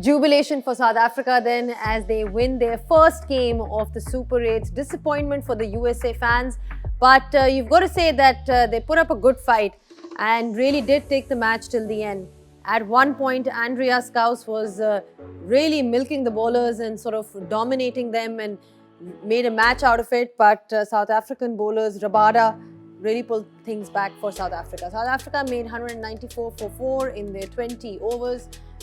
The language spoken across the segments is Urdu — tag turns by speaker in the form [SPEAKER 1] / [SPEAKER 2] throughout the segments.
[SPEAKER 1] Jubilation for South Africa then as they win their first game of the Super 8. Disappointment for the USA fans, but you've got to say that they put up a good fight and really did take the match till the end. At one point, Andrea Scouse was really milking the bowlers and sort of dominating them and made a match out of it, but South African bowlers, Rabada, really pulled things back for South Africa. South Africa made 194 for 4 in their 20 overs.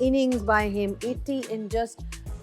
[SPEAKER 1] innings by him, 80 in just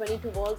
[SPEAKER 1] 22 balls.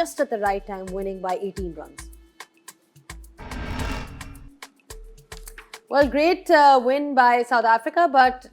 [SPEAKER 1] just at the right time, winning by 18 runs. Well, great win by South Africa, but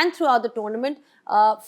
[SPEAKER 1] and throughout the tournament,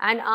[SPEAKER 1] And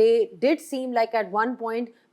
[SPEAKER 1] they did seem like at one point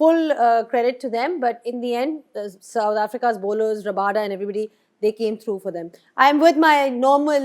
[SPEAKER 1] full credit to them, but in the end South Africa's bowlers, Rabada and everybody, they came through for them. I am with my normal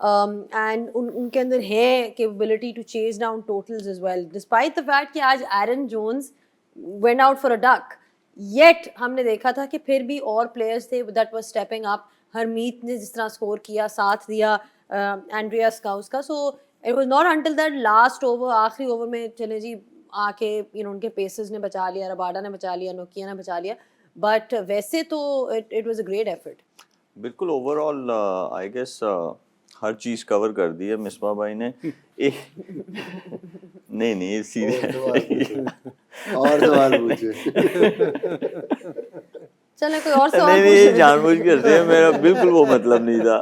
[SPEAKER 1] and ان کے اندر ہے capability to chase down totals as well despite the fact کہ آج Aaron Jones went out for a duck. Yet ہم نے دیکھا تھا کہ پھر بھی اور پلیئرس تھے that were stepping up. ہرمیت نے جس طرح اسکور کیا, ساتھ دیا اینڈریا اسکاؤس کا. So it was not until that last over, آخری اوور میں چلے جی آ کے ان کے پیسز نے بچا لیا, رباڈا نے بچا لیا, نوکیا نے بچا لیا, بٹ ویسے تو it was a great effort.
[SPEAKER 2] بالکل اوور آل آئی گیس ہر چیز کور کر دی ہے مصباح بھائی نے. نہیں
[SPEAKER 3] اور سوال پوچھے.
[SPEAKER 1] چلیں کوئی اور سوال
[SPEAKER 2] نہیں یہ جان بوجھ کرتے ہیں, میرا بالکل وہ مطلب نہیں تھا.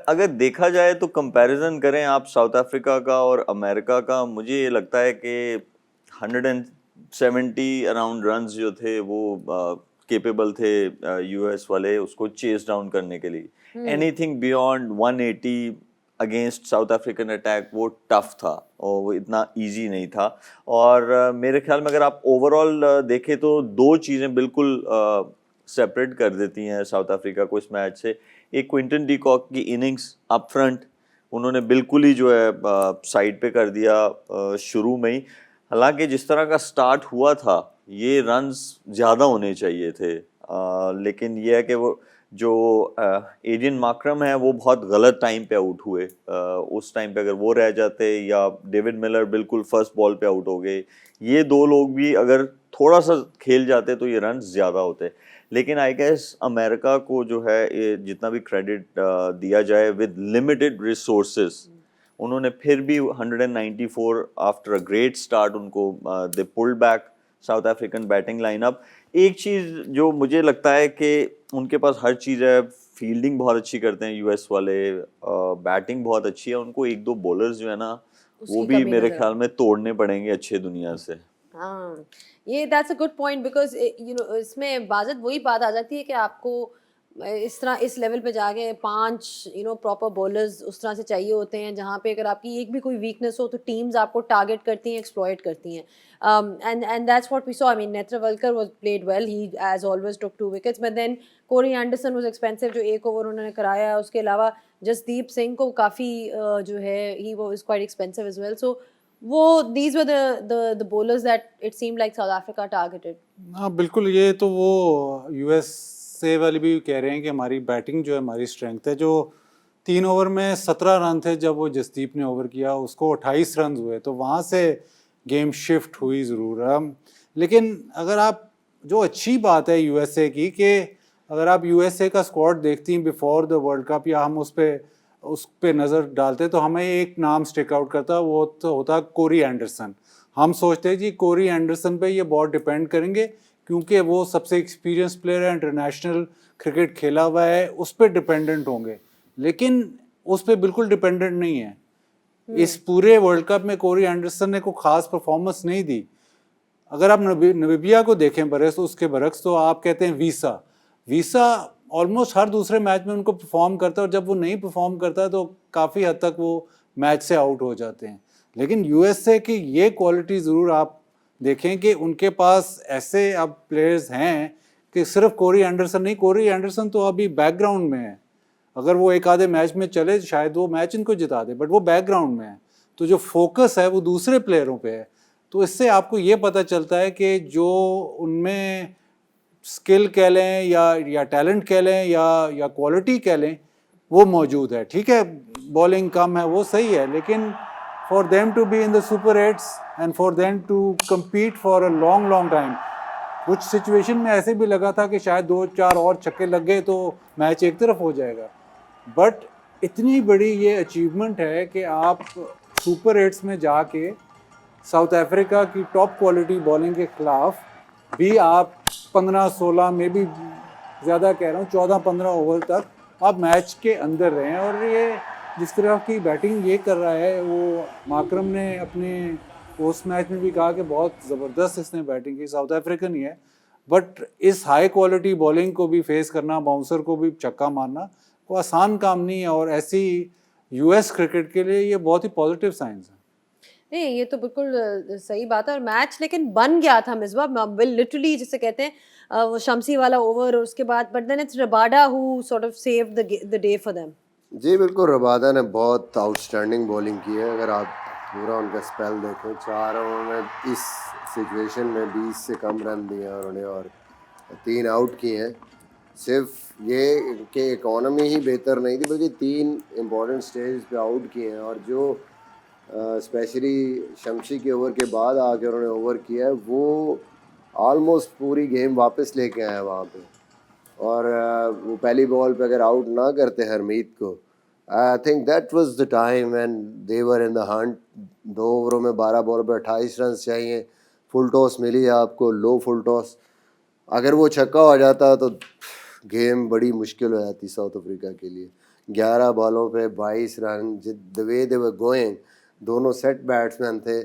[SPEAKER 2] اگر دیکھا جائے تو کمپیریزن کریں آپ ساؤتھ افریقہ کا اور امریکہ کا, مجھے یہ لگتا ہے کہ 170 اراؤنڈ رنز جو تھے وہ کیپیبل تھے یو ایس والے اس کو چیز ڈاؤن کرنے کے لیے. Any thing beyond 180 against south African attack وہ ٹف تھا اور وہ اتنا ایزی نہیں تھا. اور میرے خیال میں اگر آپ اوور آل دیکھیں تو دو چیزیں بالکل سپریٹ کر دیتی ہیں ساؤتھ افریقہ کو اس میچ سے. ایک کوئنٹن ڈی کاک کی اننگس اپ فرنٹ, انہوں نے بالکل ہی جو ہے سائڈ پہ کر دیا شروع میں ہی. حالانکہ جس طرح کا سٹارٹ ہوا تھا یہ رنز زیادہ ہونے چاہیے تھے, لیکن یہ ہے کہ وہ جو ایڈین ماکرم ہے وہ بہت غلط ٹائم پہ آؤٹ ہوئے. اس ٹائم پہ اگر وہ رہ جاتے یا ڈیوڈ ملر بالکل فرسٹ بال پہ آؤٹ ہو گئے, یہ دو لوگ بھی اگر تھوڑا سا کھیل جاتے تو یہ رنز زیادہ ہوتے. لیکن آئی گیس امریکہ کو جو ہے جتنا بھی کریڈٹ دیا جائے ود لمیٹڈ ریسورسز, انہوں نے پھر بھی 194 آفٹر اے گریٹ اسٹارٹ ان کو they pulled back South African batting line up. ایک چیز جو مجھے لگتا ہے کہ ان کے پاس ہر چیز ہے, فیلڈنگ بہت اچھی کرتے ہیں یو ایس والے, بیٹنگ بہت اچھی ہے ان کو. ایک دو بولرز جو ہے نا وہ بھی میرے خیال میں توڑنے پڑیں گے اچھے دنیا سے.
[SPEAKER 1] ہاں یہ that's a good point, because اس میں بازت وہی بات آ جاتی ہے کہ آپ کو اس طرح اس لیول پہ جا کے 5 پراپر بولرز اس طرح سے چاہیے ہوتے ہیں جہاں پہ اگر آپ کی ایک بھی کوئی ویکنیس ہو تو ٹیمز آپ کو ٹارگیٹ کرتی ہیں, ایکسپلوئٹ کرتی ہیں. And that's what we saw. I mean Netravalkar was played well, he is always took 2 wickets, but then Corey Anderson was expensive جو ایک اوور انہوں نے کرایا. اس کے علاوہ جسدیپ سنگھ کو کافی جو ہے he was quite expensive as well. So وہ these were the bowlers that it seemed like South Africa targeted.
[SPEAKER 4] ہاں بالکل, یہ تو وہ یو ایس اے والے بھی کہہ رہے ہیں کہ ہماری بیٹنگ جو ہے ہماری اسٹرینتھ ہے. جو 3 اوور میں 17 رن تھے جب وہ جسدیپ نے اوور کیا, اس کو 28 رنز ہوئے, تو وہاں سے گیم شفٹ ہوئی ضرور. لیکن اگر آپ جو اچھی بات ہے یو ایس اے کی کہ اگر آپ یو ایس اے کا اسکواڈ دیکھتی ہیں بیفور دا ورلڈ کپ یا ہم اس پہ نظر ڈالتے تو ہمیں ایک نام اسٹک آؤٹ کرتا, وہ تو ہوتا کوری اینڈرسن. ہم سوچتے ہیں جی کوری اینڈرسن پہ یہ بہت ڈپینڈ کریں گے کیونکہ وہ سب سے ایکسپیرینس پلیئر ہے, انٹرنیشنل کرکٹ کھیلا ہوا ہے, اس پہ ڈپینڈنٹ ہوں گے. لیکن اس پہ بالکل ڈپینڈنٹ نہیں ہے. اس پورے ورلڈ کپ میں کوری اینڈرسن نے کوئی خاص پرفارمنس نہیں دی. اگر آپ نمیبیا کو دیکھیں اس کے برعکس تو آپ کہتے ہیں ویسا آلموسٹ ہر دوسرے میچ میں ان کو پرفارم کرتا ہے, اور جب وہ نہیں پرفارم کرتا تو کافی حد تک وہ میچ سے آؤٹ ہو جاتے ہیں. لیکن یو ایس اے کی یہ کوالٹی ضرور آپ دیکھیں کہ ان کے پاس ایسے اب پلیئرز ہیں کہ صرف کوری اینڈرسن نہیں, کوری اینڈرسن تو ابھی بیک گراؤنڈ میں ہے. اگر وہ ایک آدھے میچ میں چلے شاید وہ میچ ان کو جتا دے, بٹ وہ بیک گراؤنڈ میں ہے. تو جو فوکس ہے وہ دوسرے پلیئروں پہ ہے. تو اس سے آپ کو یہ پتہ چلتا ہے کہ جو ان میں اسکل کہہ لیں یا ٹیلنٹ کہہ لیں یا کوالٹی کہہ لیں وہ موجود ہے. ٹھیک ہے بالنگ کم ہے وہ صحیح ہے, لیکن for them to be in the super 8s and for them to compete for a long time, کچھ سچویشن میں ایسے بھی لگا تھا کہ شاید 2-4 اور چھکے لگ گئے تو میچ ایک طرف ہو جائے گا. بٹ اتنی بڑی یہ اچیومنٹ ہے کہ آپ سپر 8s میں جا کے ساؤتھ افریقہ کی ٹاپ کوالٹی بالنگ کے خلاف بھی آپ 15-16 میں بھی زیادہ کہہ رہا ہوں 14-15 اوور تک آپ میچ کے اندر رہیں. اور یہ جس طرح کی بیٹنگ یہ کر رہا ہے, وہ ماکرم نے اپنے پوسٹ میچ میں بھی کہا کہ بہت زبردست اس نے بیٹنگ کی, ساؤتھ افریقن ہی ہے, بٹ اس ہائی کوالٹی بالنگ کو بھی فیس کرنا, باؤنسر کو بھی چھکا مارنا کوئی آسان کام نہیں ہے. اور ایسی یو ایس کرکٹ کے لیے یہ بہت ہی پازیٹیو سائنس ہے.
[SPEAKER 1] نہیں یہ تو بالکل صحیح بات ہے. اور میچ لیکن بن گیا تھا مصباح, لٹرلی جسے کہتے ہیں وہ شمسی والا اوور اور اس کے بعد but then it's Rabada who sort of saved the day for them.
[SPEAKER 3] جی بالکل، ربادہ نے بہت آؤٹ اسٹینڈنگ بولنگ کی ہے. اگر آپ پورا ان کا اسپیل دیکھیں 4 اوور میں اس سچویشن میں 20 سے کم رن دیے ہیں انہوں نے اور 3 آؤٹ کیے ہیں. صرف یہ کہ اکانومی ہی بہتر نہیں تھی بلکہ 3 امپورٹنٹ اسٹیج پہ آؤٹ کیے ہیں. اور جو اسپیشلی شمسی کے اوور کے بعد آ کے انہوں نے اوور کیا ہے وہ آلموسٹ پوری گیم واپس لے کے آئے ہیں وہاں پہ. اور وہ پہلی بال پہ اگر آؤٹ نہ کرتے ہرمیت کو, I think that was the time when they were in the hunt. 2 اووروں میں 12 بال پہ 28 رنز چاہیے. فل ٹاس ملی ہے آپ کو, لو فل ٹاس. اگر وہ چھکا ہو جاتا تو گیم بڑی مشکل ہو جاتی ساؤتھ افریقہ کے لیے. 11 بالوں پہ 22 رن, دا وے دے ور گوئنگ. دونوں سیٹ بیٹسمین تھے,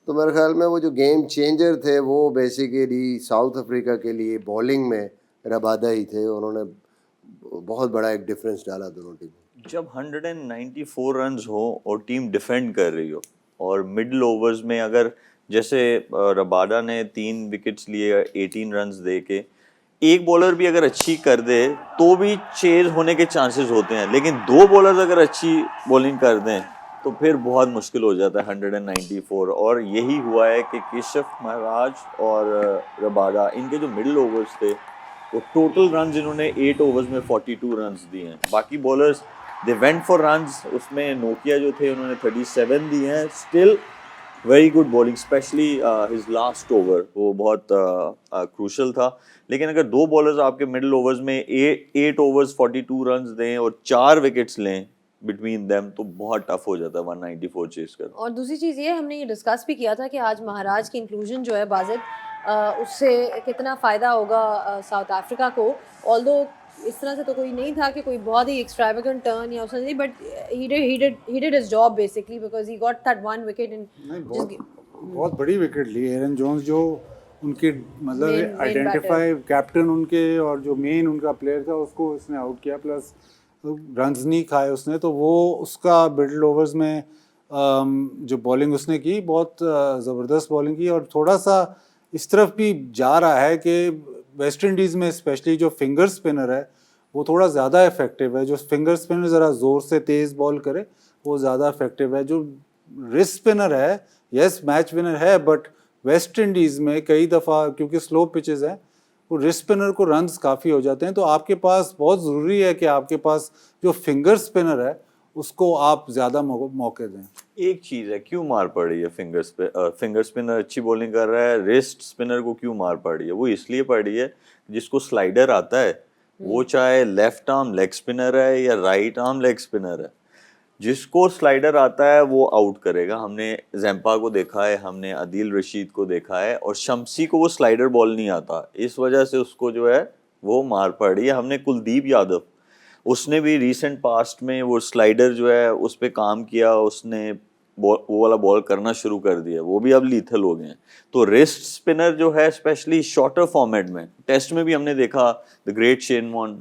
[SPEAKER 3] تو میرے خیال میں وہ جو گیم چینجر تھے وہ بیسیکلی ساؤتھ افریقہ کے لیے بالنگ میں ربادہ ہی تھے. انہوں نے بہت بڑا ایک ڈفرینس ڈالا دونوں ٹیم.
[SPEAKER 2] جب 194 رنز ہو اور ٹیم ڈیفینڈ کر رہی ہو اور مڈل اوورز میں اگر جیسے رباڈا نے 3 وکٹس لیے 18 رنز دے کے, ایک بالر بھی اگر اچھی کر دے تو بھی چیز ہونے کے چانسز ہوتے ہیں, لیکن 2 بالرز اگر اچھی بولنگ کر دیں تو پھر بہت مشکل ہو جاتا ہے 194. اور یہی ہوا ہے کہ کیشف مہاراج اور رباڈا ان کے جو مڈل اوورز تھے وہ ٹوٹل رنز انہوں نے 8 اوورز میں 42 رنز دیے ہیں. باقی bowlers they went for runs. اس میں نوکیا جو تھے انہوں نے 37 دیے ہیں. Still very good bowling, especially his last over وہ بہت کروشل تھا. لیکن اگر 2 بالرز آپ کے مڈل اوورز میں 8 اوورز 42 رنز دیں اور 4 وکٹس لیں بٹوین دیم تو بہت ٹف ہو جاتا ہے 194 چیز کرنا.
[SPEAKER 1] اور دوسری چیز یہ ہم نے یہ ڈسکس بھی کیا تھا کہ آج مہاراج کی انکلوژن جو ہے بازد اس سے کتنا فائدہ ہوگا ساؤتھ افریقہ کو. آلدو اس طرح سے تو کوئی نہیں تھا کہ کوئی بہت ہی ایکسٹراویگنٹ ٹرن یا اس طرح سے, but he did his job basically because he got that 1 wicket in
[SPEAKER 4] بہت بڑی وکٹ لی ایرن جونز, جو ان کے مطلب آئیڈینٹیفائی کیپٹن ان کے اور جو مین ان کا پلیئر تھا اس کو اس نے آؤٹ کیا, پلس رنز نہیں کھائے اس نے. تو وہ اس کا مڈل اوورز میں جو بالنگ اس نے کی بہت زبردست بالنگ کی. اور تھوڑا سا اس طرف بھی جا رہا ہے کہ ویسٹ انڈیز میں اسپیشلی جو فنگر اسپنر ہے وہ تھوڑا زیادہ افیکٹو ہے. جو فنگر اسپنر ذرا زور سے تیز بال کرے وہ زیادہ افیکٹو ہے. جو رسٹ اسپنر ہے یس میچ ونر ہے, بٹ ویسٹ انڈیز میں کئی دفعہ کیونکہ سلو پچز ہیں وہ رسٹ اسپنر کو رنز کافی ہو جاتے ہیں. تو آپ کے پاس بہت ضروری ہے کہ آپ کے پاس جو فنگر اسپنر ہے اس کو آپ زیادہ موقع دیں.
[SPEAKER 2] ایک چیز ہے, کیوں مار پڑ رہی ہے فنگر اسپنر اچھی بولنگ کر رہا ہے, ریسٹ اسپنر کو کیوں مار پڑ رہی ہے؟ وہ اس لیے پڑ رہی ہے جس کو سلائیڈر آتا ہے وہ چاہے لیفٹ آرم لیگ اسپنر ہے یا رائٹ آرم لیگ اسپنر ہے, جس کو سلائیڈر آتا ہے وہ آؤٹ کرے گا. ہم نے زیمپا کو دیکھا ہے, ہم نے عدیل رشید کو دیکھا ہے, اور شمسی کو وہ سلائیڈر بال نہیں آتا, اس وجہ سے اس کو جو ہے وہ مار پڑ رہی ہے. ہم نے کلدیپ یادو, اس نے بھی ریسنٹ پاسٹ میں وہ سلائیڈر جو ہے اس پہ کام کیا, اس نے وہ والا بال کرنا شروع کر دیا, وہ بھی اب لیتھل ہو گئے ہیں. تو ریسٹ اسپنر جو ہے اسپیشلی شارٹر فارمیٹ میں, ٹیسٹ میں بھی ہم نے دیکھا دا گریٹ شین وان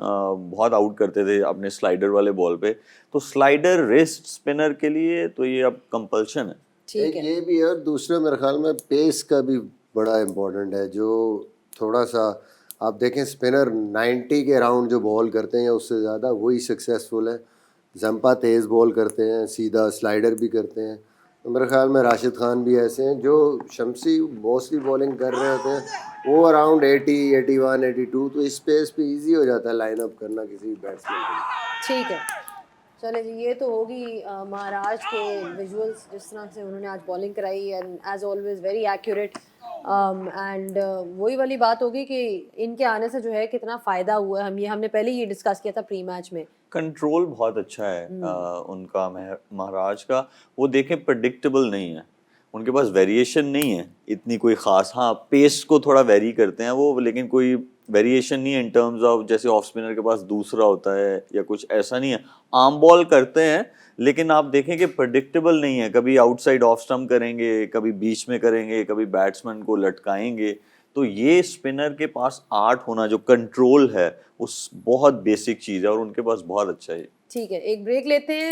[SPEAKER 2] بہت آؤٹ کرتے تھے اپنے سلائیڈر والے بال پہ. تو سلائیڈر ریسٹ اسپنر کے لیے تو یہ اب کمپلشن ہے.
[SPEAKER 3] یہ بھی ہے, اور دوسرا میرے خیال میں پیس کا بھی بڑا امپورٹنٹ ہے. جو تھوڑا سا آپ دیکھیں اسپنر 90 کے راؤنڈ جو بال کرتے ہیں یا اس سے زیادہ وہی سکسیزفل ہے. زمپا تیز بال کرتے ہیں, سیدھا سلائیڈر بھی کرتے ہیں. تو میرے خیال میں راشد خان بھی ایسے ہیں. جو شمسی موسٹلی بالنگ کر رہے ہوتے ہیں وہ اراؤنڈ 80, 81, 82, تو اس پیس پہ ایزی ہو جاتا ہے لائن اپ کرنا کسی بیٹسمین کے لیے.
[SPEAKER 1] ٹھیک ہے, چلے جی, یہ تو ہوگی مہاراج کے ویژولس جس طرح سے انہوں نے آج بالنگ کرائی, and as always very accurate. And وہی والی بات ہوگی کہ ان کے آنے سے جو ہے کتنا فائدہ ہوا ہے. ہم نے پہلے یہ ڈسکس کیا تھا پری میچ میں.
[SPEAKER 2] کنٹرول بہت اچھا ہے ان کا, مہاراج کا. وہ دیکھیں پرڈکٹیبل نہیں ہے, ان کے پاس ویریشن نہیں ہے اتنی کوئی خاص. ہاں پیس کو تھوڑا ویری کرتے ہیں وہ, لیکن کوئی ویریشن نہیں ہے ان ٹرمز آف جیسے آف اسپنر کے پاس دوسرا ہوتا ہے یا کچھ ایسا نہیں ہے. آرم بال کرتے ہیں لیکن آپ دیکھیں کہ پرڈکٹیبل نہیں ہے. کبھی آؤٹ سائڈ آف اسٹمپ کریں گے, کبھی بیچ میں کریں گے, کبھی بیٹسمین کو لٹکائیں گے. تو یہ اسپنر کے پاس آرٹ ہونا, جو کنٹرول ہے, اس بہت بیسک چیز ہے اور ان کے پاس بہت اچھا ہے.
[SPEAKER 1] ٹھیک ہے, ایک بریک لیتے ہیں.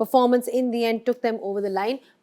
[SPEAKER 1] performance in the end took them over the line.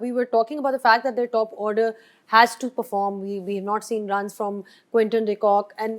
[SPEAKER 1] we were talking about the fact that their top order has to perform. We have not seen runs from Quinton de Kock. And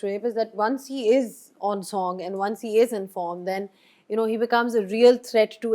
[SPEAKER 1] Shoaib, is that once he is on song and once he is in form, then you know he becomes a real threat to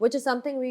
[SPEAKER 1] which is something we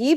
[SPEAKER 1] he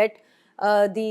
[SPEAKER 1] let the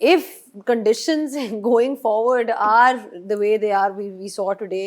[SPEAKER 1] if conditions going forward are the way they are, we saw today,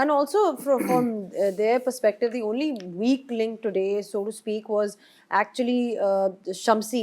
[SPEAKER 1] And also from their perspective, the only weak link today, so to speak, was actually Shamsi,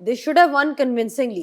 [SPEAKER 1] they should have won convincingly,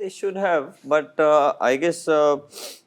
[SPEAKER 2] They should have, but I guess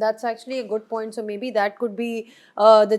[SPEAKER 1] That's actually a good point. So maybe that could be the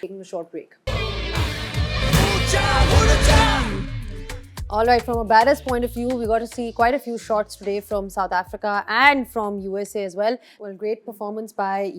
[SPEAKER 1] Taking a short break. All right, from a batter's point of view, we got to see quite a few shots today from South Africa and from USA as well. Well, great performance by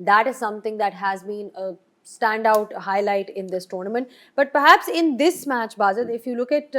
[SPEAKER 1] that is something that has been a standout highlight in this tournament. But perhaps in this match, Bazid, if you look at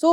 [SPEAKER 1] So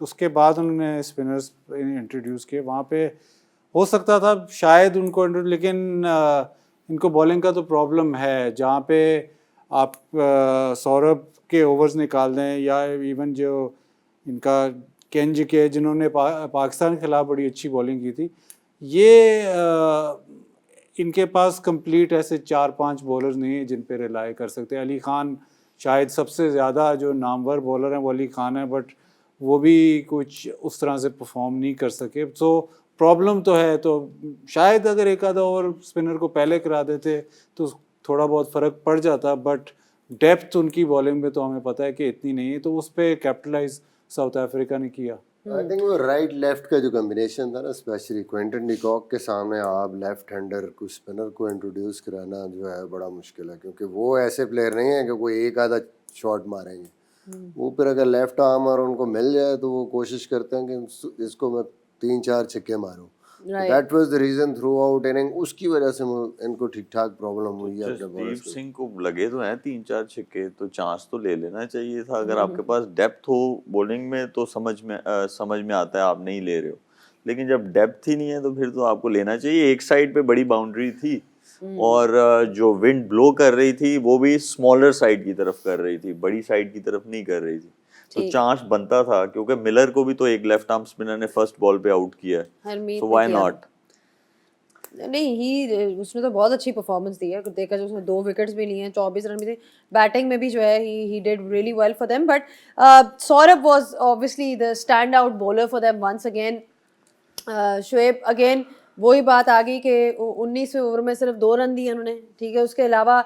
[SPEAKER 4] اس کے بعد انہوں نے اسپنرز انٹروڈیوس کیے. وہاں پہ ہو سکتا تھا شاید ان کو, لیکن ان کو بالنگ کا تو پرابلم ہے. جہاں پہ آپ سوربھ کے اوورز نکال دیں, یا ایون جو ان کا کینج کے جنہوں نے پاکستان کے خلاف بڑی اچھی بالنگ کی تھی, یہ ان کے پاس کمپلیٹ ایسے 4-5 بولرز نہیں ہیں جن پہ ریلائی کر سکتے. علی خان شاید سب سے زیادہ جو نامور بولر ہیں وہ علی خان ہے, بٹ وہ بھی کچھ اس طرح سے پرفارم نہیں کر سکے. سو پرابلم تو ہے. تو شاید اگر ایک آدھا اوور اسپنر کو پہلے کرا دیتے تو تھوڑا بہت فرق پڑ جاتا, بٹ ڈیپتھ ان کی بالنگ میں تو ہمیں پتہ ہے کہ اتنی نہیں ہے, تو اس پہ کیپٹلائز ساؤتھ افریقہ نے کیا.
[SPEAKER 3] آئی تھنک وہ رائٹ لیفٹ کا جو کمبینیشن تھا نا, اسپیشلی کوئنٹن ڈی کاک کے سامنے آپ لیفٹ ہینڈر کو اسپنر کو انٹروڈیوس کرانا جو ہے بڑا مشکل ہے, کیونکہ وہ ایسے پلیئر نہیں ہیں کہ کوئی ایک آدھا شاٹ ماریں گے. وہ پھر اگر لیفٹ آرم اور ان کو مل جائے تو وہ کوشش کرتے ہیں کہ اس کو میں 3-4 چھکے ماروں. That was the reason throughout inning. اس کی وجہ سے ان کو ٹھیک ٹھاک پرابلم ہوئی ہے.
[SPEAKER 2] جسدیپ سنگھ کو لگے تو ہیں 3-4 چھکے, تو چانس تو لے لینا چاہیے تھا. اگر آپ کے پاس ڈیپتھ ہو بولنگ میں تو سمجھ میں آتا ہے آپ نہیں لے رہے ہو, لیکن جب ڈیپتھ ہی نہیں ہے تو پھر تو آپ کو لینا چاہیے. ایک سائڈ پہ بڑی باؤنڈری تھی اور جو ونڈ بلو کر رہی تھی وہ بھی اسمالر سائڈ کی طرف کر رہی تھی, بڑی سائڈ کی طرف نہیں کر رہی تھی. تو چانس بنتا تھا, کیونکہ ملر کو بھی تو ایک لیفٹ آرم اسپنر نے فرسٹ بال پہ آؤٹ کیا ہے, سو وائی ناٹ.
[SPEAKER 1] نہیں, اس نے تو بہت اچھی پرفارمنس دی ہے. دیکھا جو اس نے 2 وکٹس بھی لیے ہیں, 24 رن بھی تھے. بیٹنگ میں بھی جو ہے he did really well for them, but Saurabh was obviously the stand out bowler for them once again. Shoaib again وہی بات آ گئی کہ 19ویں اوور میں صرف 2 رن دیے انہوں نے, ٹھیک ہے, اس کے علاوہ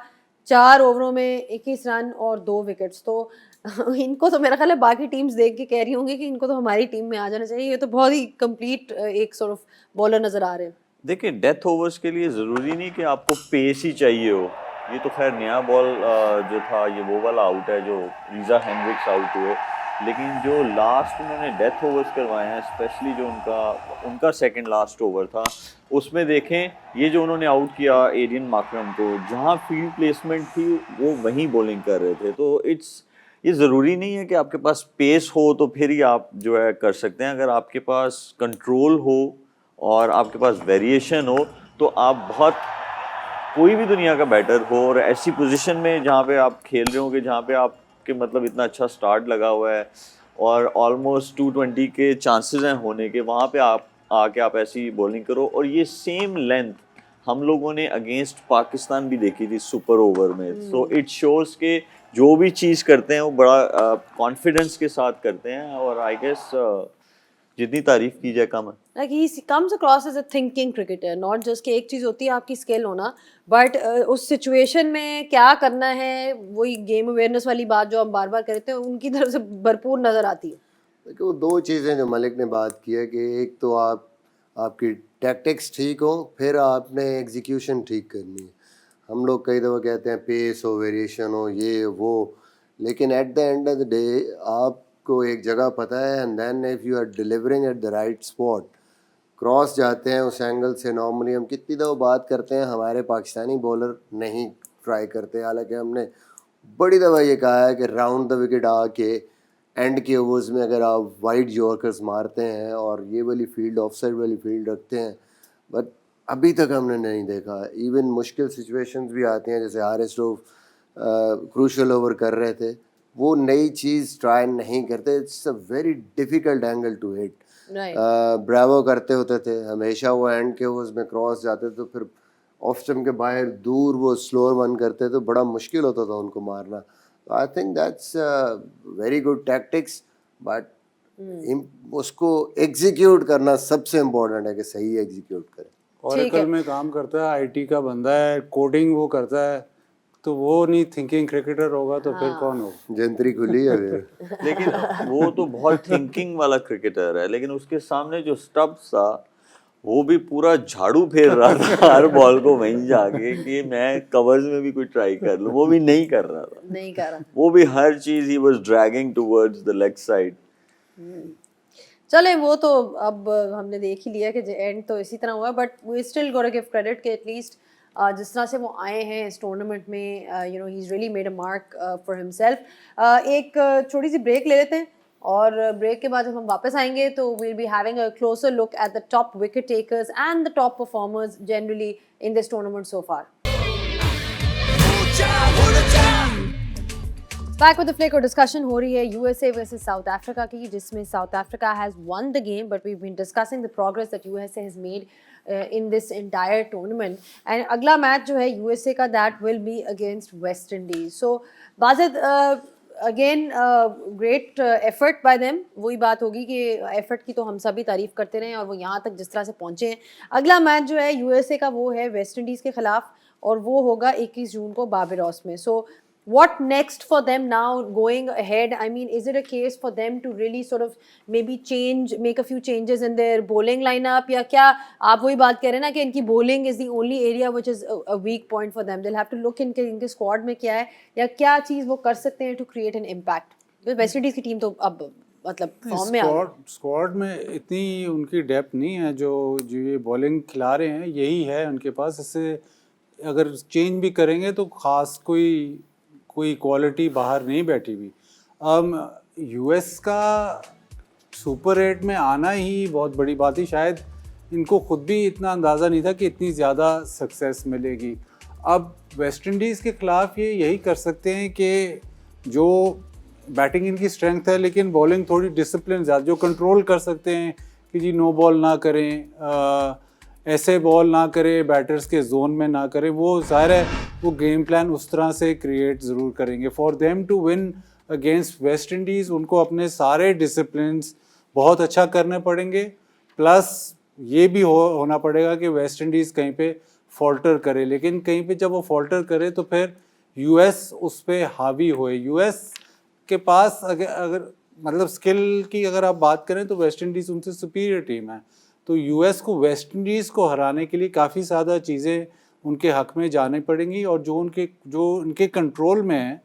[SPEAKER 1] 4 اووروں میں 21 رن اور 2 وکٹس. تو ان کو تو میرا خیال ہے باقی ٹیمز دیکھ کے کہہ رہی ہوں گی کہ ان کو تو ہماری ٹیم میں آ جانا چاہیے. یہ تو بہت ہی کمپلیٹ ایک سورٹ آف بالر نظر آ رہے ہیں.
[SPEAKER 2] دیکھیں ڈیتھ اوورس کے لیے ضروری نہیں کہ آپ کو پیس ہی چاہیے ہو. یہ تو خیر نیا بال جو تھا یہ وہ والا آؤٹ ہے جو ریزا ہینڈرکس آؤٹ ہوئے, لیکن جو لاسٹ انہوں نے ڈیتھ اوورس کروائے ہیں, اسپیشلی جو ان کا سیکنڈ لاسٹ اوور تھا, اس میں دیکھیں یہ جو انہوں نے آؤٹ کیا ایرین ماکرم کو, جہاں فیلڈ پلیسمنٹ تھی وہ وہیں بولنگ کر رہے تھے. تو یہ ضروری نہیں ہے کہ آپ کے پاس پیس ہو تو پھر ہی آپ جو ہے کر سکتے ہیں. اگر آپ کے پاس کنٹرول ہو اور آپ کے پاس ویریشن ہو تو آپ بہت کوئی بھی دنیا کا بیٹر ہو اور ایسی پوزیشن میں جہاں پہ آپ کھیل رہے ہوں گے, جہاں پہ آپ کے مطلب اتنا اچھا سٹارٹ لگا ہوا ہے اور آلموسٹ 220 کے چانسز ہیں ہونے کے, وہاں پہ آپ آ کے آپ ایسی بولنگ کرو. اور یہ سیم لینتھ ہم لوگوں نے اگینسٹ پاکستان بھی دیکھی تھی سپر اوور میں. سو اٹ شوز کہ جو بھی چیز کرتے ہیں وہ بڑا کانفیڈنس کے ساتھ کرتے ہیں, اور آئی گیس جتنی تعریف کی جائے کم ہے.
[SPEAKER 1] Like he comes across as a thinking cricketer, not just کہ ایک چیز ہوتی ہے آپ کی اسکل ہونا, بٹ اس سچویشن میں کیا کرنا ہے, وہی گیم اویئرنیس والی بات جو ہم بار بار کرتے ہیں ان کی طرف سے بھرپور نظر آتی ہے.
[SPEAKER 3] دیکھیں وہ 2 چیزیں جو ملک نے بات کی ہے کہ ایک تو آپ کی ٹیکٹکس ٹھیک ہوں, پھر آپ نے ایگزیکیوشن ٹھیک کرنی ہے. ہم لوگ کئی دفعہ کہتے ہیں پیس ہو, ویریشن ہو, یہ وہ, لیکن at the end of the day آپ کو ایک جگہ پتہ ہے, and then if you are delivering at the right spot, cross جاتے ہیں اس اینگل سے. نارملی ہم کتنی دفعہ بات کرتے ہیں ہمارے پاکستانی بولر نہیں ٹرائی کرتے, حالانکہ ہم نے بڑی دفعہ یہ کہا ہے کہ راؤنڈ دا وکٹ آ کے اینڈ کے اوورز میں اگر آپ وائڈ یارکرز مارتے ہیں اور یہ والی فیلڈ آف سائڈ والی فیلڈ رکھتے ہیں, بٹ ابھی تک ہم نے نہیں دیکھا. ایون مشکل سچویشنز بھی آتی ہیں, جیسے R S stuff crucial over کر رہے تھے, وہ نئی چیز ٹرائی نہیں کرتے. It's a very difficult angle to hit. Bravo کرتے ہوتے تھے ہمیشہ, وہ اینڈ کے اوورز میں کراس جاتے تو پھر آف اسٹمپ کے باہر دور وہ سلور ون کرتے تو بڑا مشکل ہوتا تھا ان کو مارنا. I think that's very good tactics, but اس کو ایگزیکیوٹ کرنا سب سے امپورٹنٹ ہے کہ صحیح ایگزیکیوٹ کریں.
[SPEAKER 4] اوریکل میں کام کرتا ہے, آئی ٹی کا بندہ ہے, کوڈنگ وہ کرتا ہے, تو وہ نہیں تھنکنگ کرکٹر ہوگا تو پھر کون ہوگا؟
[SPEAKER 3] جنتری کھلی ہے پھر.
[SPEAKER 2] لیکن وہ تو بہت تھنکنگ والا کرکٹر ہے, لیکن اس کے سامنے جو اسٹمپس تھا وہ بھی پورا جھاڑو پھیر رہا تھا ہر بال کو وہیں جا کے کہ میں کورز میں بھی کوئی ٹرائی کر لوں, وہ بھی نہیں کر رہا تھا,
[SPEAKER 1] نہیں کر رہا,
[SPEAKER 2] وہ بھی ہر چیز he was dragging towards the league side.
[SPEAKER 1] چلیں وہ تو اب ہم نے دیکھ ہی لیا کہ اینڈ تو اسی طرح ہوا, but we still got to give credit کہ ایٹ لیسٹ جس طرح سے وہ آئے ہیں اس ٹورنامنٹ میں, you know he is really made a mark for himself. ایک چھوٹی سی بریک لے لیتے ہیں, اور بریک کے بعد جب ہم واپس آئیں گے تو we'll be having a closer look at the top wicket takers and the top performers generally in this tournament so far. Back with فلیکر ڈسکشن ہو رہی ہے U S A versus South Africa کی, جس میں South Africa has won the game but we been discussing the progress that U S A has made in this entire tournament. And اگلا میچ جو ہے یو ایس اے کا that will be against West Indies. So بازد again great effort by them. وہی بات ہوگی کہ ایفرٹ کی تو ہم سبھی تعریف کرتے رہے اور وہ یہاں تک جس طرح سے پہنچے ہیں. اگلا میچ جو ہے یو ایس اے کا وہ ہے ویسٹ انڈیز کے خلاف اور وہ ہوگا 21 جون کو باربیڈوس میں. سو what next for them now going ahead? I mean, is it a case for them to really sort of maybe make a few changes in their bowling lineup, یا کیا آپ وہی بات کہہ رہے ہیں نا کہ ان کی bowling is the only area which is a weak point for them? They'll have to look ان کے squad میں کیا ہے یا کیا چیز وہ کر سکتے ہیں to create an impact. West Indies کی ٹیم تو اب مطلب فارم میں
[SPEAKER 4] اسکواڈ میں اتنی ان کی ڈیپتھ نہیں ہے جو یہ بولنگ کھلا رہے ہیں, یہی ہے ان کے پاس. اس سے اگر چینج بھی کریں گے تو خاص کوئی کوالٹی باہر نہیں بیٹھی ہوئی. یو ایس کا سپر 8 میں آنا ہی بہت بڑی بات تھی. شاید ان کو خود بھی اتنا اندازہ نہیں تھا کہ اتنی زیادہ سکسیس ملے گی. اب ویسٹ انڈیز کے خلاف یہی کر سکتے ہیں کہ جو بیٹنگ ان کی اسٹرینتھ ہے لیکن بولنگ تھوڑی ڈسپلن زیادہ, جو کنٹرول کر سکتے ہیں کہ جی نو بال نہ کریں, ایسے بال نہ کرے, بیٹرز کے زون میں نہ کرے. وہ ظاہر ہے وہ گیم پلان اس طرح سے کریٹ ضرور کریں گے. For them to win against West Indies ان کو اپنے سارے ڈسپلنس بہت اچھا کرنے پڑیں گے, پلس یہ بھی ہونا پڑے گا کہ ویسٹ انڈیز کہیں پہ فالٹر کرے. لیکن کہیں پہ جب وہ فالٹر کرے تو پھر یو ایس اس پہ حاوی ہوئے. یو ایس کے پاس اگر مطلب اسکل کی اگر آپ بات کریں تو ویسٹ انڈیز ان سے سپیریئر ٹیم ہے. تو یو ایس کو ویسٹ انڈیز کو ہرانے کے لیے کافی زیادہ چیزیں ان کے حق میں جانے پڑیں گی, اور جو ان کے کنٹرول میں ہیں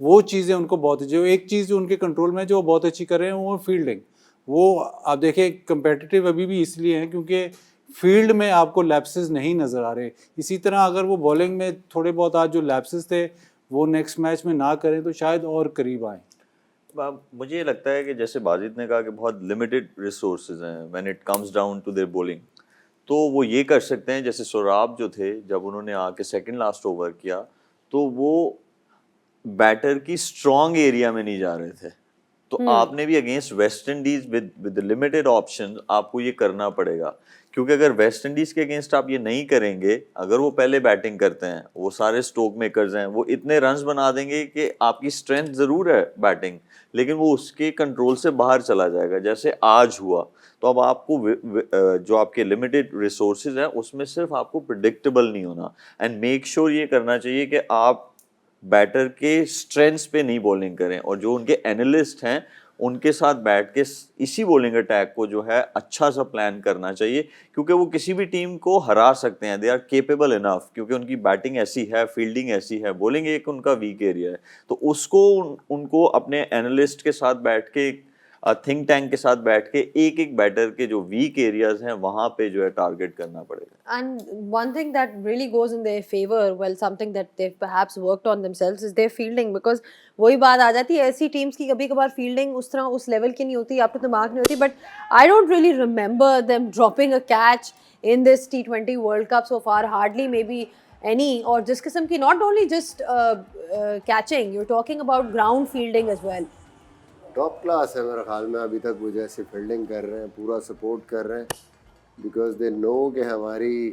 [SPEAKER 4] وہ چیزیں ان کو بہت, جو ایک چیز جو ان کے کنٹرول میں جو وہ بہت اچھی کر رہے ہیں وہ فیلڈنگ. وہ آپ دیکھیں کمپیٹیٹیو ابھی بھی اس لیے ہیں کیونکہ فیلڈ میں آپ کو لیپسز نہیں نظر آ رہے. اسی طرح اگر وہ بولنگ میں تھوڑے بہت آج جو لیپسز تھے وہ نیکسٹ میچ میں نہ کریں تو شاید اور قریب آئیں.
[SPEAKER 2] مجھے یہ لگتا ہے کہ جیسے باجد نے کہا کہ بہت لمیٹڈ ریسورسز ہیں when it comes down to their bowling, تو وہ یہ کر سکتے ہیں جیسے سوراب جو تھے جب انہوں نے آ کے سیکنڈ لاسٹ اوور کیا تو وہ بیٹر کی اسٹرانگ ایریا میں نہیں جا رہے تھے. تو آپ نے بھی against West Indies with limited option آپ کو یہ کرنا پڑے گا, کیونکہ اگر ویسٹ انڈیز کے اگینسٹ آپ یہ نہیں کریں گے, اگر وہ پہلے بیٹنگ کرتے ہیں, وہ سارے اسٹوک میکرز ہیں, وہ اتنے رنز بنا دیں گے کہ آپ کی اسٹرینتھ ضرور ہے بیٹنگ لیکن وہ اس کے کنٹرول سے باہر چلا جائے گا جیسے آج ہوا. تو اب آپ کو جو آپ کے لمیٹڈ ریسورسز ہیں اس میں صرف آپ کو پریڈکٹیبل نہیں ہونا, اینڈ میک شیور یہ کرنا چاہیے کہ آپ بیٹر کے اسٹرینتھس پہ نہیں بولنگ کریں, اور جو ان کے اینالسٹ ہیں ان کے ساتھ بیٹھ کے اسی بولنگ اٹیک کو جو ہے اچھا سا پلان کرنا چاہیے, کیونکہ وہ کسی بھی ٹیم کو ہرا سکتے ہیں. دے آر کیپیبل انف, کیونکہ ان کی بیٹنگ ایسی ہے, فیلڈنگ ایسی ہے, بولنگ ایک ان کا ویک ایریا ہے. تو اس کو ان کو اپنے اینالسٹ کے ساتھ بیٹھ کے, تھنک ٹینک کے ساتھ بیٹھ کے ایک ایک بیٹر کے جو ویک ایریاز ہیں وہاں پہ جو ہے ٹارگیٹ کرنا پڑے گا.
[SPEAKER 1] And one thing that really goes in their favor, well, something that they've perhaps worked on themselves is their fielding, because وہی بات آ جاتی ہے ایسی ٹیمس کی کبھی کبھار فیلڈنگ اس طرح اس لیول کی نہیں ہوتی, آپ کو دماغ نہیں ہوتی. But I don't really remember them dropping a catch in this T20 World Cup so far, hardly maybe any, اور جس قسم کی not only just catching, you're talking about ground fielding as well.
[SPEAKER 3] Top class ہے میرے خیال میں. ابھی تک وہ جیسے فیلڈنگ کر رہے ہیں پورا سپورٹ کر رہے ہیں, بیکاز دے نو کہ ہماری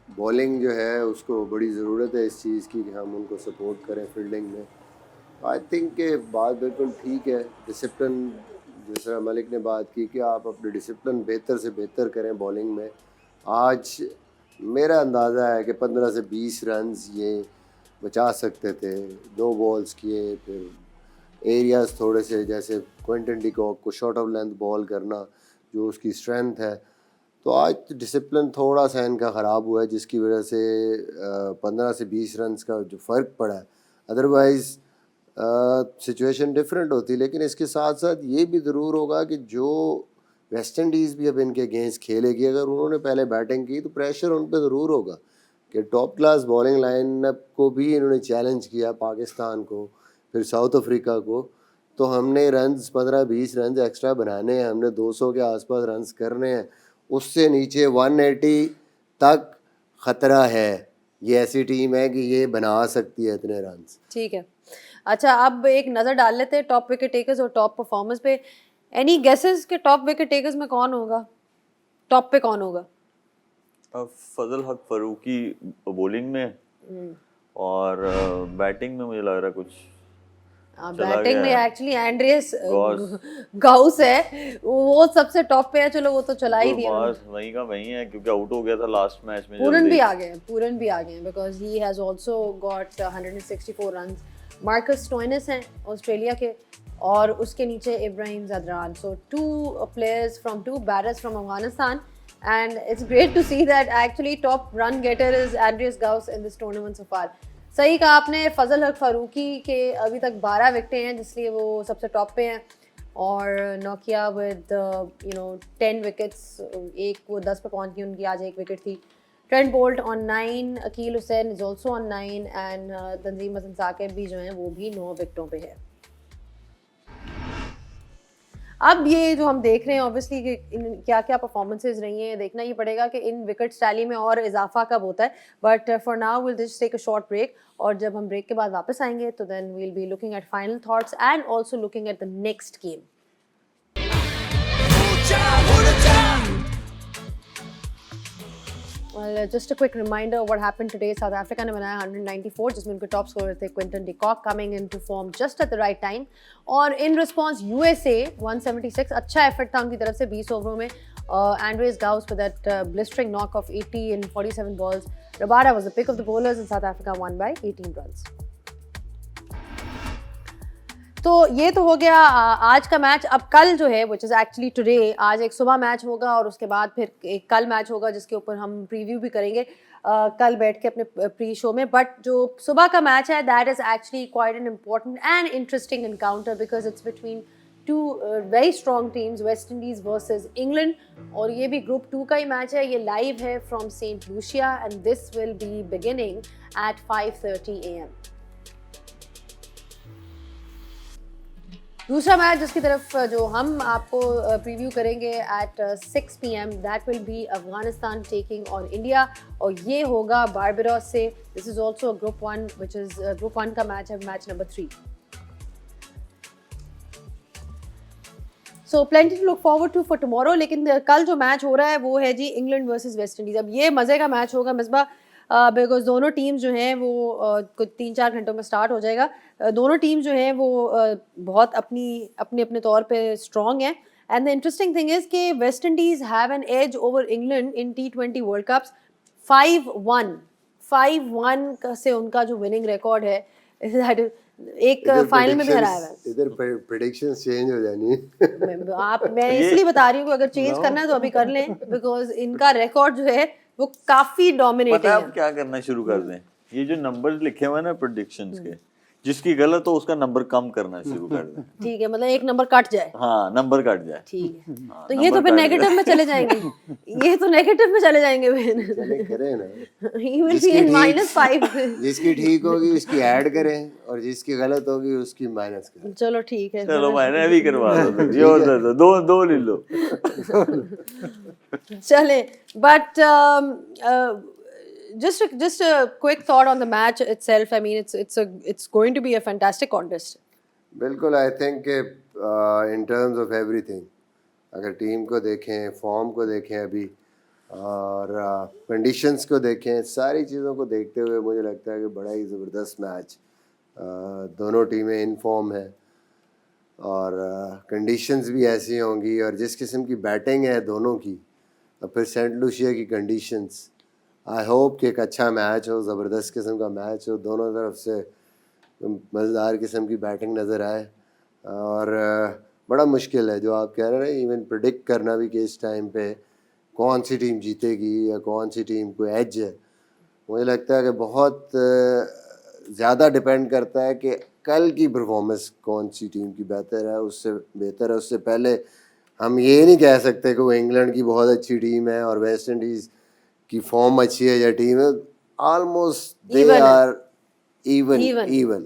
[SPEAKER 3] بولنگ جو ہے اس کو بڑی ضرورت ہے اس چیز کی کہ ہم ان کو سپورٹ کریں فیلڈنگ میں. آئی تھنک کہ بات بالکل ٹھیک ہے. ڈسپلن جس طرح ملک نے بات کی کہ آپ اپنے ڈسپلن بہتر سے بہتر کریں بولنگ میں. آج میرا اندازہ ہے کہ 15 سے 20 رنز یہ بچا سکتے تھے. 2 بالز کیے, پھر ایریاز تھوڑے سے جیسے کوئنٹن ڈی کاک کو شارٹ آف لینتھ بال کرنا جو اس کی اسٹرینتھ ہے. تو آج ڈسپلن تھوڑا سا ان کا خراب ہوا ہے جس کی وجہ سے 15 سے 20 رنز کا جو فرق پڑا ہے. ادروائز سچویشن ڈفرینٹ ہوتی. لیکن اس کے ساتھ ساتھ یہ بھی ضرور ہوگا کہ جو ویسٹ انڈیز بھی اب ان کے اگینسٹ کھیلے گی, اگر انہوں نے پہلے بیٹنگ کی تو پریشر ان پہ ضرور ہوگا کہ top class bowling line up کو بھی انہوں نے چیلنج کیا, پاکستان کو, پھر ساؤتھ افریقہ کو. تو ہم نے رنز 15-20 رنز ایکسٹرا بنانے ہیں, ہم نے 200 کے آس پاس رنز کرنے ہیں, اس سے نیچے 180 تک خطرہ ہے. یہ ایسی ٹیم ہے کہ یہ بنا سکتی ہے اتنے رنز.
[SPEAKER 1] ٹھیک ہے, اچھا اب ایک نظر ڈال لیتے ہیں ٹاپ وکٹ ٹیکرز اور ٹاپ پرفارمنس پہ. اینی گیسز کہ ٹاپ وکٹ ٹیکرز میں کون ہوگا, ٹاپ پہ کون ہوگا؟
[SPEAKER 2] فضل حق فاروقی بولنگ میں, اور بیٹنگ میں مجھے لگ رہا ہے کچھ
[SPEAKER 1] بیٹنگ میں ایکچولی اینڈریس گاؤس ہے, وہ سب سے ٹاپ پہ ہے. چلو وہ تو چلا ہی دیا,
[SPEAKER 2] وہیں کا وہیں ہے کیونکہ آؤٹ ہو گیا تھا لاسٹ میچ میں.
[SPEAKER 1] پورن بھی آ گئے, پورن بھی آ گئے because he has also got 164 runs. Marks twins ہیں آسٹریلیا کے, اور اس کے نیچے ابراہیم زدران. سو 2 players from 2 batters from Afghanistan, and it's great to see that actually top run getter is Andreas Gauss in this tournament so far. صحیح کہا آپ نے, فضل حق فاروقی کے ابھی تک 12 وکٹیں ہیں جس لیے وہ سب سے ٹاپ پہ ہیں, اور نوکیا ود 10 وکٹس, ایک وہ 10 پہ پہنچ گئی, ان کی آج 1 وکٹ تھی. Trent Boult on 9, Akeal Hosein is also on 9, and Tanzim Hasan Saqib بھی جو ہیں وہ بھی 9 وکٹوں پہ ہے. اب یہ جو ہم دیکھ رہے ہیں اوبیسلی کہ کیا کیا پرفارمنسز رہی ہیں, دیکھنا ہی پڑے گا کہ ان وکٹ ٹیلی میں اور اضافہ کب ہوتا ہے. But for now will just take a short break, اور جب ہم بریک کے بعد واپس آئیں گے تو then we'll be looking at final thoughts and also looking at the next game. Well, just a quick reminder of what happened today. South Africa نے بنایا 194 جس میں ان کے ٹاپ اسکورر تھے Quinton de Kock, coming into form just at the right time. اور ان رسپانس USA 176, اچھا ایفرٹ تھا ان کی طرف سے 20 اووروں میں. Andreas Gauss with that blistering knock of 80 in 47 balls. Rabada was the pick of the bowlers and South Africa won by 18 runs. تو یہ تو ہو گیا آج کا میچ. اب کل جو ہے وچ از ایکچولی ٹوڈے, آج ایک صبح میچ ہوگا اور اس کے بعد پھر ایک کل میچ ہوگا جس کے اوپر ہم پریویو بھی کریں گے کل بیٹھ کے اپنے پری شو میں. بٹ جو صبح کا میچ ہے that is actually quite an important and interesting encounter because it's between 2 very strong teams, West Indies versus England, اور یہ بھی گروپ 2 کا ہی میچ ہے. یہ لائیو ہے from Saint Lucia and this will be beginning at 5:30 AM. دوسرا میچ جس کی طرف جو ہم آپ کو پریویو کریں گے at 6 PM, that will be Afghanistan taking on India, اور یہ ہوگا باربیڈوس سے. This is also group 1 which is group 1 کا میچ ہے, match number 3. So plenty to look forward to for tomorrow. لیکن کل جو میچ ہو رہا ہے وہ ہے جی انگلینڈ ورسز ویسٹ انڈیز. اب یہ مزے کا میچ ہوگا مصباح, بیکاز دونوں ٹیم جو ہیں وہ کچھ 3-4 گھنٹوں میں اسٹارٹ ہو جائے گا. دونوں ٹیم جو ہیں وہ بہت اپنے طور پہ اسٹرانگ ہیں. And the interesting thing is کہ West Indies have an edge over England in T20 World Cups. 5-1 سے ان کا جو وننگ ریکارڈ ہے, ایک فائنل میں بھی ہرایا ہوا ہے.
[SPEAKER 3] ادھر پریڈکشنز چینج ہو جانی
[SPEAKER 1] آپ, میں اس لیے بتا رہی ہوں کہ اگر چینج کرنا ہے تو ابھی کر لیں, بیکاز ان کا ریکارڈ جو ہے وہ کافی ڈومینیٹنگ ہے.
[SPEAKER 2] آپ کیا کرنا شروع کر دیں, یہ جو نمبرز لکھے ہوئے ہیں نا پریڈکشنز کے, جس کی غلط ہو اس کا نمبر کم کرنا شروع کر دیں.
[SPEAKER 1] ٹھیک ہے, مطلب ایک نمبر کٹ جائے.
[SPEAKER 2] ہاں, نمبر کٹ جائے.
[SPEAKER 1] ٹھیک ہے, تو یہ تو پھر نیگیٹو میں چلے جائیں گے, یہ تو نیگیٹو میں چلے جائیں گے.
[SPEAKER 3] کریں نا,
[SPEAKER 1] He will be in -5.
[SPEAKER 3] جس کی ٹھیک ہوگی اس کی ایڈ کریں, اور جس کی غلط ہوگی اس کی مائنس کریں.
[SPEAKER 1] چلو ٹھیک ہے,
[SPEAKER 2] چلو میں نے بھی کروا دو, دو لے لو.
[SPEAKER 1] چلیں. But just a quick thought on the match itself. I mean, it's going to be a fantastic contest.
[SPEAKER 3] بالکل, آئی تھنک کہ in terms of every thing, اگر ٹیم کو دیکھیں, فارم کو دیکھیں ابھی, اور کنڈیشنز کو دیکھیں, ساری چیزوں کو دیکھتے ہوئے مجھے لگتا ہے کہ بڑا ہی زبردست میچ. دونوں ٹیمیں ان فارم ہیں اور کنڈیشنز بھی ایسی ہوں گی, اور جس قسم کی بیٹنگ ہے دونوں کی, اور پھر سینٹ لوشیا کی کنڈیشنز, آئی ہوپ کہ ایک اچھا میچ ہو, زبردست قسم کا میچ ہو, دونوں طرف سے مزیدار قسم کی بیٹنگ نظر آئے. اور بڑا مشکل ہے جو آپ کہہ رہے ہیں, ایون پریڈکٹ کرنا بھی کہ اس ٹائم پہ کون سی ٹیم جیتے گی یا کون سی ٹیم کو ایج ہے. مجھے لگتا ہے کہ بہت زیادہ ڈپینڈ کرتا ہے کہ کل کی پرفارمنس کون سی ٹیم کی بہتر ہے, اس سے بہتر ہے. اس سے پہلے ہم یہ نہیں کہہ سکتے کہ وہ انگلینڈ کی بہت اچھی ٹیم ہے اور ویسٹ انڈیز کی فارم اچھی ہے یا ٹیم ہے. Almost they are even.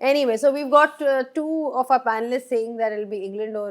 [SPEAKER 1] anyway, so we've got two of our panelists saying that it'll be England or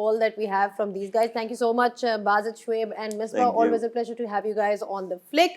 [SPEAKER 1] all that we have from these guys. Thank you so much Bazid, Shoaib and Misbah.
[SPEAKER 2] Thank you.
[SPEAKER 1] Always a pleasure to have you guys on the flick.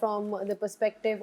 [SPEAKER 1] from the perspective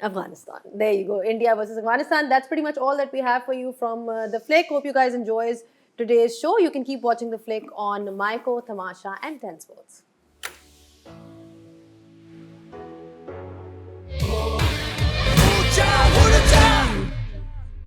[SPEAKER 1] Afghanistan. There you go. India versus Afghanistan. That's pretty much all that we have for you from the flick. Hope you guys enjoys today's show. You can keep watching the flick on Myco, Tamasha and 10 Sports.